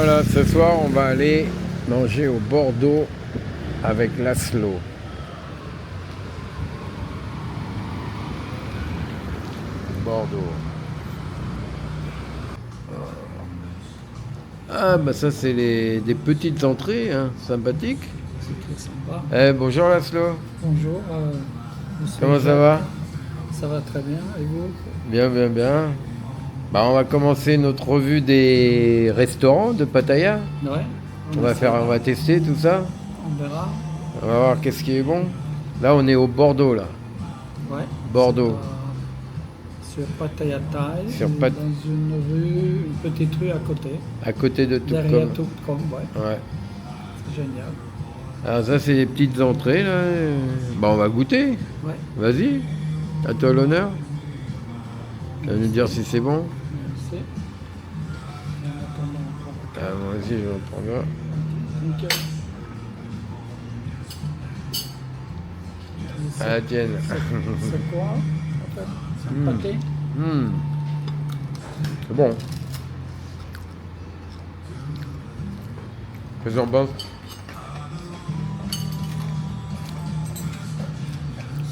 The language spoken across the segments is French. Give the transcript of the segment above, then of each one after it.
Voilà, ce soir, on va aller manger au Bordeaux avec Laszlo. Bordeaux. Ah, bah ça, c'est des petites entrées, hein, sympathiques. C'est très sympa. Bonjour Laszlo. Bonjour. Monsieur Comment ça Jacques. va? Ça va très bien. Et vous? Bien, bien, bien. Bah, on va commencer notre revue des restaurants de Pattaya. Ouais. On va tester tout ça. On verra. On va voir qu'est-ce qui est bon. Là, on est au Bordeaux, là. Ouais. Bordeaux. Sur Pattaya Thai. Sur dans une rue, une petite rue à côté. À côté de Derrière Toubkom. Toubkom, ouais. Ouais. C'est génial. Alors ça, c'est les petites entrées, là. Bah, on va goûter. Ouais. Vas-y. À toi l'honneur. Tu vas nous dire si c'est bon. Merci. Et en attendant, on prend Moi aussi, je vais en prendre un. nickel. À la tienne. C'est quoi en fait? C'est un pâté? C'est bon. Qu'est-ce que t'en penses?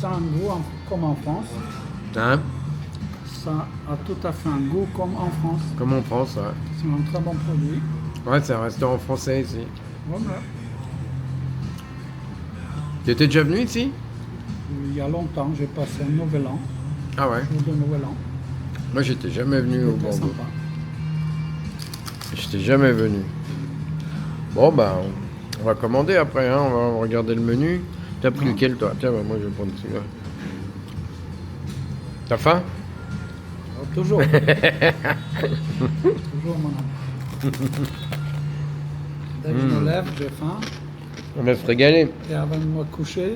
Ça a un goût comme en France. Hein? Ça a tout à fait un goût comme en France. Comme en France, ouais. C'est un très bon produit. Ouais, c'est un restaurant français ici. Voilà. Tu étais déjà venu ici? Il y a longtemps, j'ai passé un nouvel an, Ah ouais. jour de nouvel an. Moi, j'étais jamais venu au C'était Bordeaux. sympa. J'étais jamais venu. Bon, bah, on va commander après, hein. On va regarder le menu. T'as pris Non. lequel, toi? Tiens, bah, moi, je vais prendre celui-là. T'as faim? Alors, toujours. Toujours, mon ami. Dès que je me lève, j'ai faim. On va se régaler. Et avant de me coucher,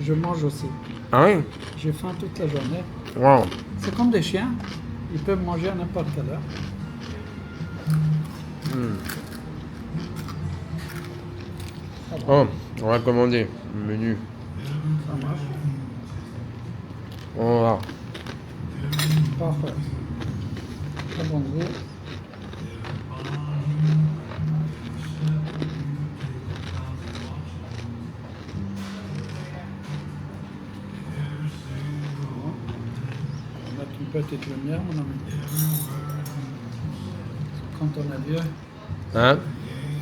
je mange aussi. Ah oui? J'ai faim toute la journée. Wow. C'est comme des chiens. Ils peuvent manger à n'importe quelle heure. Oh, on va commander le menu. Ça marche. On va voir. Parfait. Très bon goût. On va mettre une petite lumière, mon ami. Quand on est vieux. Hein?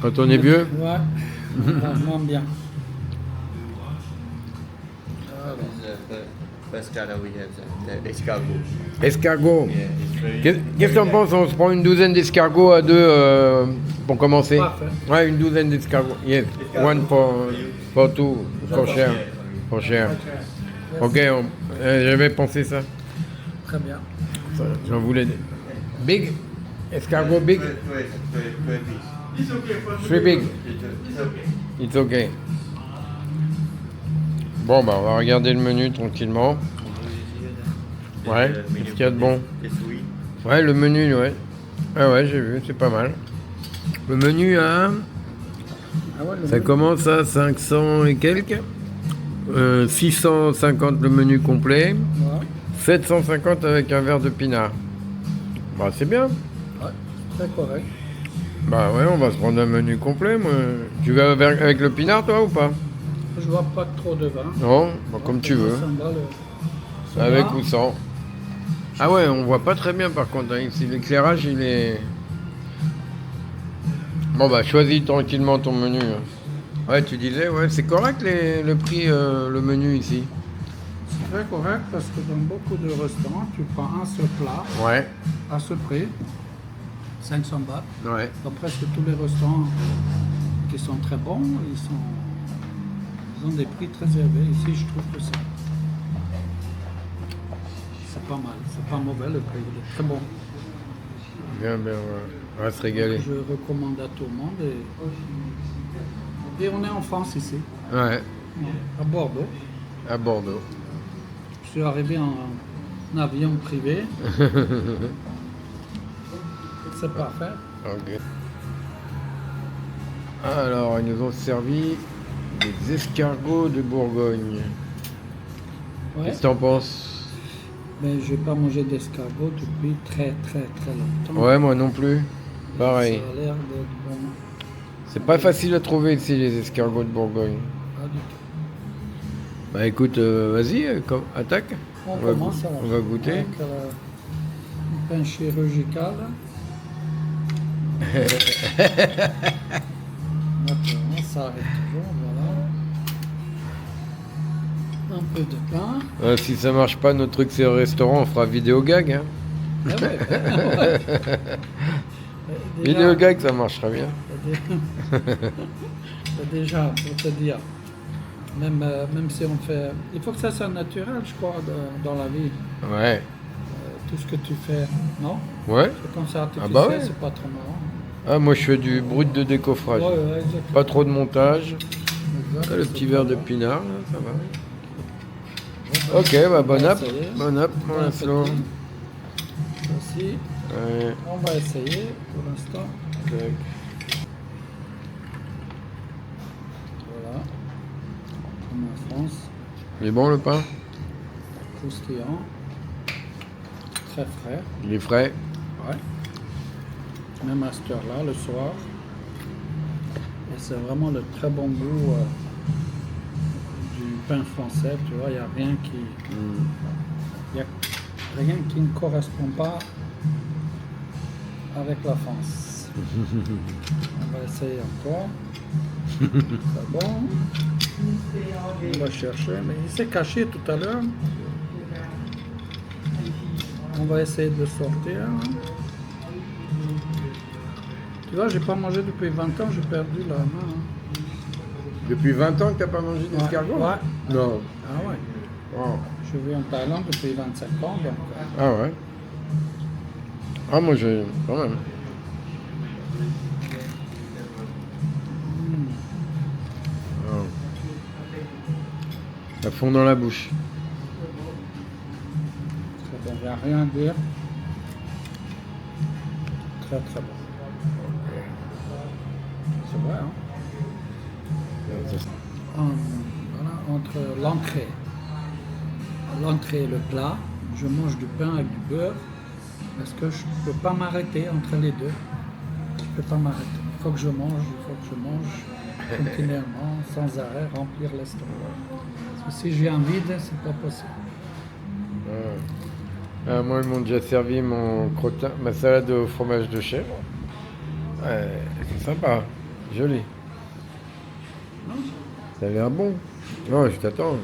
Quand on est vieux? Ouais. On va moins bien. First starter we have the escargot. Escargot. Yeah, it's very. Qu'est-ce que t'en penses? On se prend une douzaine d'escargots à deux pour commencer? Parfait. Ouais, une douzaine d'escargots. Yes, one for two. Trop cher. Trop cher. Ok, j'avais pensé ça. Très bien. J'en voulais des. Big? Escargot big? Three big? It's okay. Bon, bah, on va regarder le menu tranquillement. Ouais, qu'est-ce qu'il y a de bon? Ouais, le menu, ouais. Ah ouais, j'ai vu, c'est pas mal. Le menu, hein, Ah ouais, le ça menu. commence à 500 et quelques. 650 le menu complet. Ouais. 750 avec un verre de pinard. Bah, c'est bien. Ouais, très correct. Bah ouais, on va se prendre un menu complet, moi. Tu vas avec le pinard, toi, ou pas? Je vois pas trop de vin. Non, bah, comme tu veux. Ça me va, ça Avec va. ou sans. Ah ouais, on voit pas très bien par contre, hein. Ici l'éclairage il est... Bon bah choisis tranquillement ton menu, hein. Ouais, tu disais, ouais, c'est correct le prix, le menu ici. C'est très correct parce que dans beaucoup de restaurants, tu prends un seul plat Ouais, à ce prix, 500 bahts. ouais. Dans presque tous les restaurants qui sont très bons, ils ont des prix très élevés. Ici, je trouve que c'est pas mal. C'est pas mauvais le prix, il est très bon. Bien, bien, ouais. On va se régaler. Je recommande à tout le monde. Et on est en France ici, Ouais, à Bordeaux. à Bordeaux. Je suis arrivé en avion privé. C'est parfait. Ok. Alors, ils nous ont servi des escargots de Bourgogne. Ouais. Qu'est-ce que t'en penses? Mais je n'ai pas mangé d'escargot depuis très longtemps. Ouais, moi non plus. Pareil. Ça a l'air d'être bon. C'est pas facile à trouver ici, les escargots de Bourgogne. Pas du tout. Bah écoute, vas-y, attaque. On va commence on va goûter. avec un pain chirurgical. D'accord, on s'arrête toujours, voilà. Un peu de pain. Si ça marche pas, notre truc c'est au restaurant, on fera vidéo gag. Hein. Ah ouais, Vidéo gag, ça marchera bien. Déjà, pour te dire, même si on fait... Il faut que ça soit naturel, je crois, dans la vie. Ouais. Tout ce que tu fais, non? Ouais. C'est comme ça, artificiel, bah ouais. c'est pas trop marrant. Ah, moi je fais du brut de décoffrage. Ouais, exactement. Pas trop de montage. Exact, Ah, le c'est petit pas verre de mal. pinard, là, ça va. Bon, Ok, bah bon app. essayer. Bon app, mon Bon Laszlo. appétit. Aussi, Ouais. on va essayer pour l'instant. Tac. Voilà. Comme en France, Il est bon le pain? croustillant, très frais. Il est frais? Ouais. Même à cette heure-là, le soir. Et c'est vraiment le très bon goût du pain français. Tu vois, il n'y a rien qui. Il y a rien qui ne correspond pas avec la France. On va essayer encore. C'est bon. On va chercher, mais il s'est caché tout à l'heure. On va essayer de le sortir. Tu vois, j'ai pas mangé depuis 20 ans, j'ai perdu la main. Depuis 20 ans que t'as pas mangé d'escargot? Ouais. Non. Ah ouais. Oh. Je vis en Thaïlande depuis 25 ans, donc Ah ouais. Ah moi j'ai quand même. Oh. Ça fond dans la bouche. très bon, il n'y a rien à dire. Très très bon. C'est vrai, hein? Voilà, entre l'entrée et le plat, je mange du pain avec du beurre parce que je ne peux pas m'arrêter entre les deux. Je ne peux pas m'arrêter. Il faut que je mange continuellement, sans arrêt, remplir l'estomac. Parce que si j'ai un vide, c'est pas possible. Moi ils m'ont déjà servi mon crottin, ma salade au fromage de chèvre. Ouais, c'est sympa, joli. Non, Ça a l'air bon. Non, je t'attends.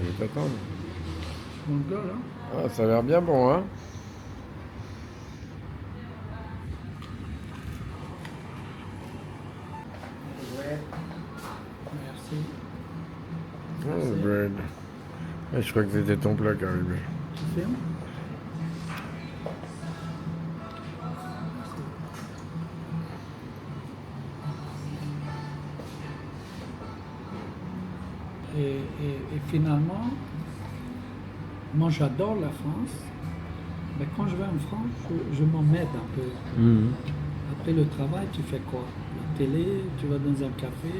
mon gars, là. Ah, ça a l'air bien bon, hein. Merci. Oh, bread. Ouais, je crois que c'était ton plat, Caribé. Tu filmes? Et finalement, moi j'adore la France, mais quand je vais en France, je m'emmène un peu. Après le travail, tu fais quoi? La télé, tu vas dans un café.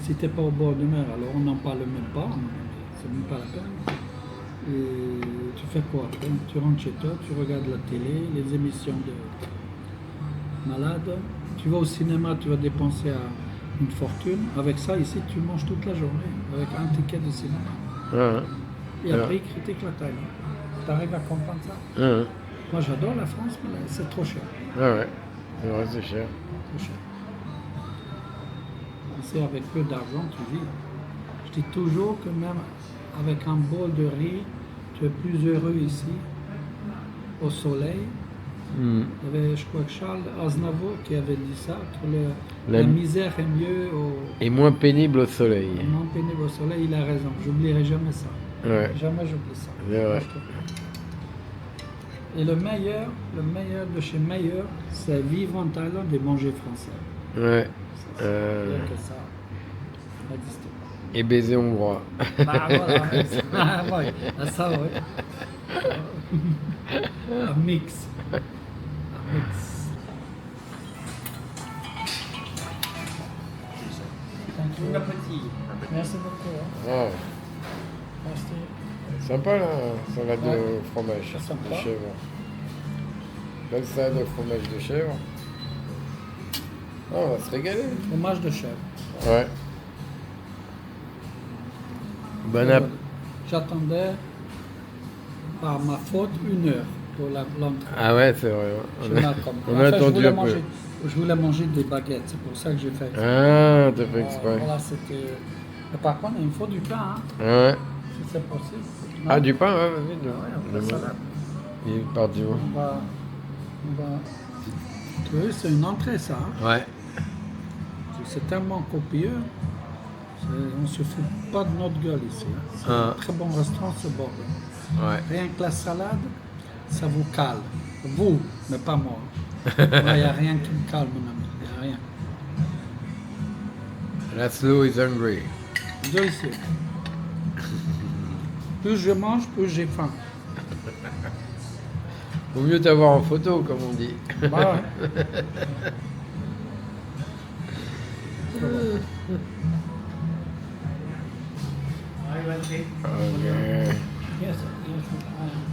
Si tu n'es pas au bord de mer, alors on n'en parle même pas, c'est même pas la peine. Et tu fais quoi après? Tu rentres chez toi, tu regardes la télé, les émissions de malades. Tu vas au cinéma, tu vas dépenser une fortune. Avec ça, ici, tu manges toute la journée, avec un ticket de cinéma. Ouais. Et après, ils critiquent la Thaïlande. Tu arrives à comprendre ça? Ouais. Moi, j'adore la France, mais là, c'est trop cher. Ouais. C'est vrai, c'est cher. Trop cher. Ici, avec peu d'argent, tu vis. Je dis toujours que même avec un bol de riz, tu es plus heureux ici, au soleil. Il y avait, je crois que Charles Aznavour qui avait dit ça, que la misère est mieux Et moins pénible au soleil. moins pénible au soleil. Il a raison. J'oublierai jamais ça. Ouais. Jamais j'oublie ça. C'est vrai. Et le meilleur de chez meilleur, c'est vivre en Thaïlande et manger français. Ouais. C'est bien que ça n'existe pas. Et baiser hongrois. Bah voilà, ah, ouais. Ah, ça ouais. Un mix. Un mix. Thank you. Merci beaucoup. Hein. Ah, Merci. sympa la salade Ouais. de fromage C'est sympa. de chèvre. Belle salade de fromage de chèvre. Ah, on va se régaler. Fromage de chèvre. Ouais. Bon app. J'attendais, par ma faute, 1 heure pour l'entrée. Ah ouais, c'est vrai. Je m'attends. On En a fait, attendu un peu. je voulais manger des baguettes, c'est pour ça que j'ai fait exprès. Ah, t'as fait exprès. Voilà, c'était... Mais par contre, il me faut du pain, hein, Ouais. si c'est possible. Non? Ah, du pain, ouais, vas-y. Ah ouais, on va salade. Il est parti où? On va... Tu vois, c'est une entrée, ça. Hein. Ouais. C'est tellement copieux. On se fout pas de notre gueule ici. Hein. C'est Ah. un très bon restaurant, ce bordel. Ouais. Rien que la salade, ça vous cale. Vous, mais pas moi. Moi, il n'y a rien qui me cale, mon ami. Il n'y a rien. Laszlo is hungry. Je le sais. Plus je mange, plus j'ai faim. Vaut mieux t'avoir en photo, comme on dit. Bah ouais. Ok. Yes, yes,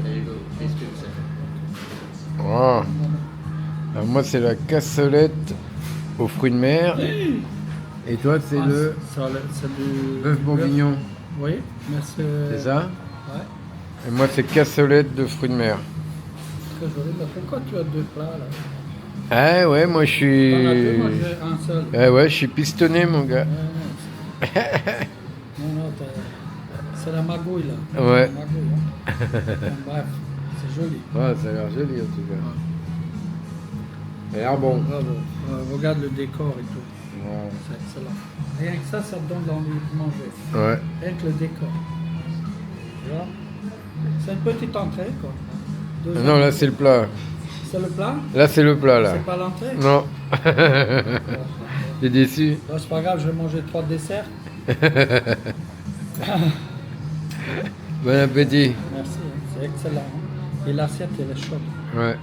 There you go. Biscuits. Wow. Alors moi, c'est la cassolette aux fruits de mer. Et toi, c'est le c'est du bœuf bourguignon. Oui, mais C'est ça? Ouais, Et moi, c'est cassolette de fruits de mer. très joli. Mais pourquoi tu as 2 plats là? Ah ouais, moi, je T'en as 2, suis... moi j'ai un seul. Ah ouais, je suis pistonné, mon gars. Non, c'est la magouille là. Ouais. La magouille, hein. Bref, c'est joli. Ouais, ça a l'air joli, en tout cas. Ça a l'air bon. Bravo. Regarde le décor et tout. Ouais. C'est excellent. Rien que ça te donne envie de manger. Ouais. Rien que le décor. Tu vois? C'est une petite entrée, quoi. Non, là, c'est le plat. C'est le plat? Là, c'est le plat, là. C'est pas l'entrée? Non. T'es déçu? Bon, c'est pas grave, je vais manger 3 desserts. Bon appétit. Merci, hein, c'est excellent. Hein. Et l'assiette, elle est chaude. Ouais.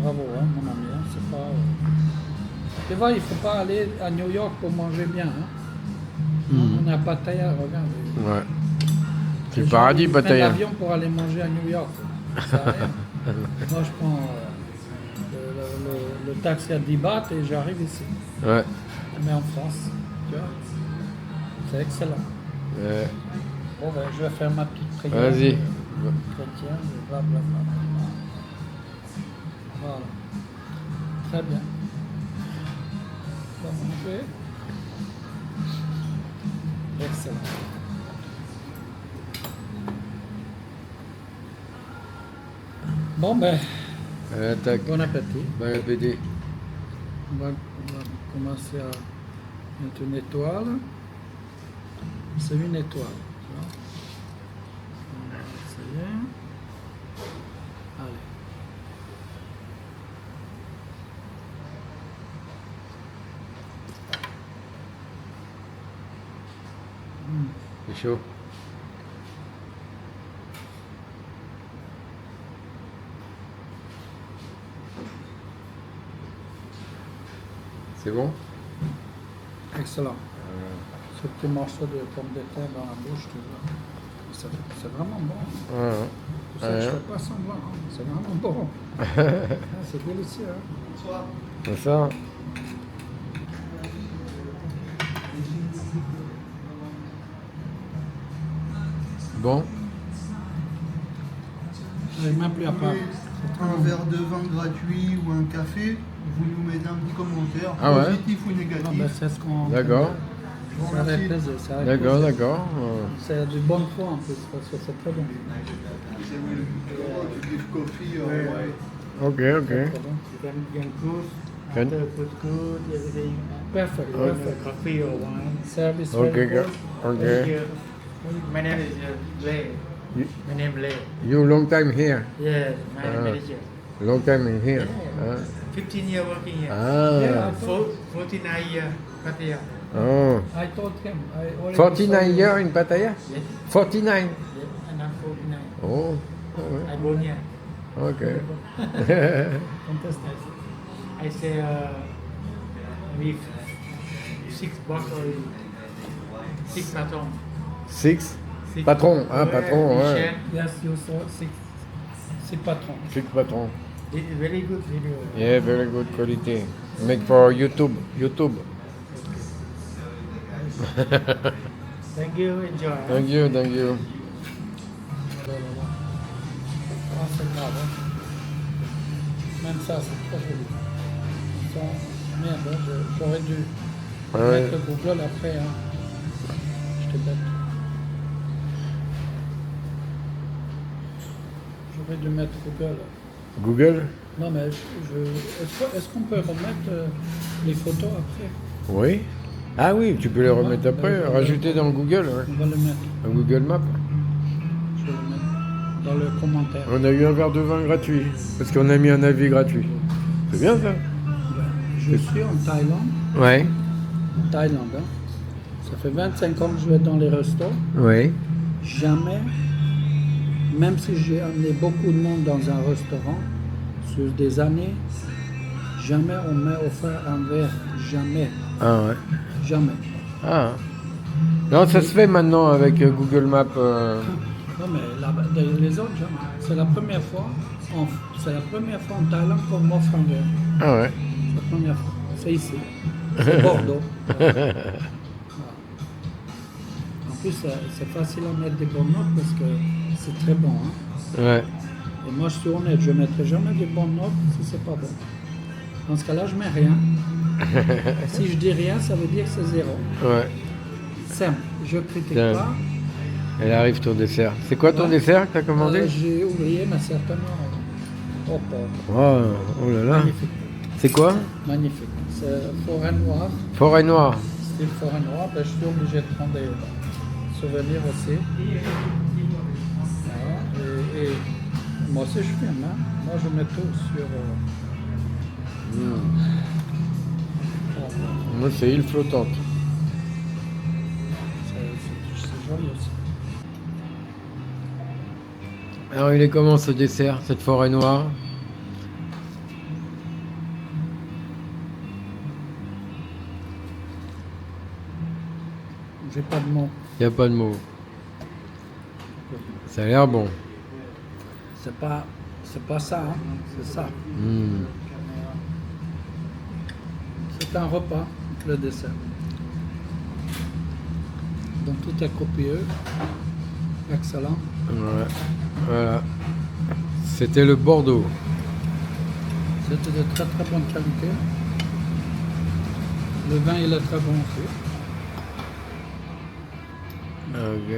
Bravo, hein, mon ami. Hein, c'est pas... Tu vois, il faut pas aller à New York pour manger bien. Hein. On est à Pattaya, regarde. Ouais. C'est Les le gens, paradis, ils prennent Pattaya. l'avion pour aller manger à New York. Ça sert à rien. Moi, je prends le taxi à 10 bahts et j'arrive ici. Ouais. Mais en France, tu vois, c'est excellent. Ouais. Bon, ben, je vais faire ma petite prière. Vas-y. Chrétienne, blablabla. Voilà. Très bien. On va manger. Excellent. Bon, ben, Allez, attaque. bon appétit. Bon appétit. On va commencer à mettre une étoile. C'est une étoile. Tu vois. On va essayer. Allez. C'est chaud. C'est bon? Excellent. Ce petit morceau de pomme de terre dans la bouche, tu vois. C'est vraiment bon. Ouais. C'est pour ça que je Ouais. fais pas semblant. Hein. C'est vraiment bon. C'est délicieux. Hein. C'est ça? Bon? J'ai même plus à part. Un verre de vin gratuit ou un café, vous nous mettez un petit commentaire, Ah ouais. positif ou Ah, ben, négatif. c'est ce qu'on. D'accord. Ça avec plaisir. ça avec D'accord, plaisir. d'accord. C'est du bon foi en plus, parce que c'est très bon. C'est le beef coffee, ouais. Ok, ok. Très bon. You can choose Can- after food good, everything. Perfect, You want perfect. coffee or wine. Service Ok, very good. ok. Thank you. My name is Lay. You- My name Lay. You long time here? Yes, my Ah. manager. Long time in here? Yeah. 15 years working here. Ah. Yeah. 49 years, Pattaya. Oh. I told him. I already 49 saw you. years in Pattaya? Yes, 49? yes, and I'm 49. Oh. I born here. Ok. Fantastic. I say maybe 6 bucks or 6 patron. Six? Six. Patron, ah, patron, we ouais. share. Yes, you saw six patron. Six patron. This is very good video. Yeah, very good quality. Make for YouTube. YouTube. Thank you, enjoy. Thank you, thank you. Ah, c'est grave. Hein. Même ça, c'est très joli. Ça, merde, hein, j'aurais dû Ouais. mettre le Google après. Hein. J'étais bête. J'aurais dû mettre Google. Google? Non, mais est-ce qu'on peut remettre les photos après? Oui. Ah oui, tu peux les remettre Ouais, après, ouais, rajouter dans Google, ouais. On va le mettre. Un Google Maps. Je vais le mettre dans le commentaire. On a eu un verre de vin gratuit, parce qu'on a mis un avis gratuit. C'est bien ça? Je suis en Thaïlande. Ouais. En Thaïlande, hein. Ça fait 25 ans que je vais dans les restos. Oui. Jamais, même si j'ai amené beaucoup de monde dans un restaurant, sur des années, jamais on m'a offert un verre. Jamais. Ah ouais. Jamais. Ah. Non, ça se fait maintenant avec Google Maps. Non, mais les autres, jamais. C'est la première fois en Thaïlande qu'on m'offre un verre. Ah ouais. C'est la première fois. C'est ici. C'est Bordeaux. Voilà. En plus, c'est facile à mettre des bonnes notes parce que c'est très bon. Hein. Ouais. Et moi, je suis honnête, je ne mettrai jamais des bonnes notes si c'est pas bon. Dans ce cas-là, je mets rien. Si je dis rien, ça veut dire que c'est zéro. Ouais. Simple. Je critique Simple. pas. Elle arrive ton dessert. C'est quoi ton Ouais. dessert que t'as commandé? J'ai oublié, mais certainement. Oh, pauvre. Oh, oh là là. Magnifique. C'est quoi? Magnifique. C'est forêt noire. Forêt noire. Style forêt noire. Ben, je suis obligé de prendre des souvenirs aussi. Voilà. Et moi aussi, je filme. Hein. Moi, je mets tout sur. Voilà. Moi, c'est île flottante. C'est joli aussi. Alors, il est comment ce dessert, cette forêt noire? J'ai pas de mots. Il n'y a pas de mots. Ça a l'air bon. C'est pas ça, hein. C'est ça. Hmm. C'est un repas, le dessert. Donc tout est copieux. Excellent. Ouais. Voilà. C'était le Bordeaux. C'était de très très bonne qualité. Le vin il est très bon aussi. Ok.